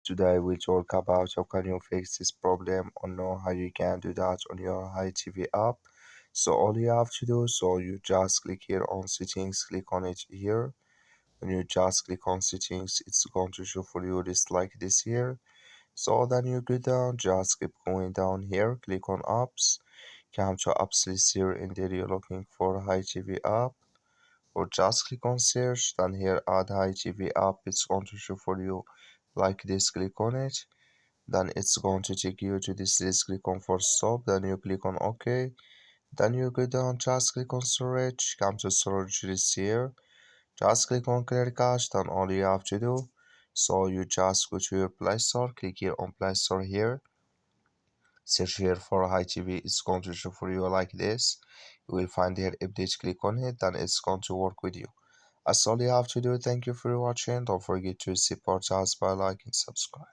Today we talk about how can you fix this problem or know how you can do that on your HiTv app. So all you have to do, so you just click here on settings, click on it here. When you just click on settings, it's going to show for you this like this here. So then you go down, just keep going down here, click on apps, come to apps list here, and there you're looking for HiTv app, or just click on search, then here add HiTv app, it's going to show for you like this, click on it, then it's going to take you to this list, click on force stop, then you click on OK, then you go down, just click on storage, come to storage list here, just click on clear cache, then all you have to do, so you just go to your Play Store, click here on Play Store here, search here for HiTv, it's going to show for you like this, you will find here update, click on it, then it's going to work with you. That's all you have to do. Thank you for watching. Don't forget to support us by liking and subscribe.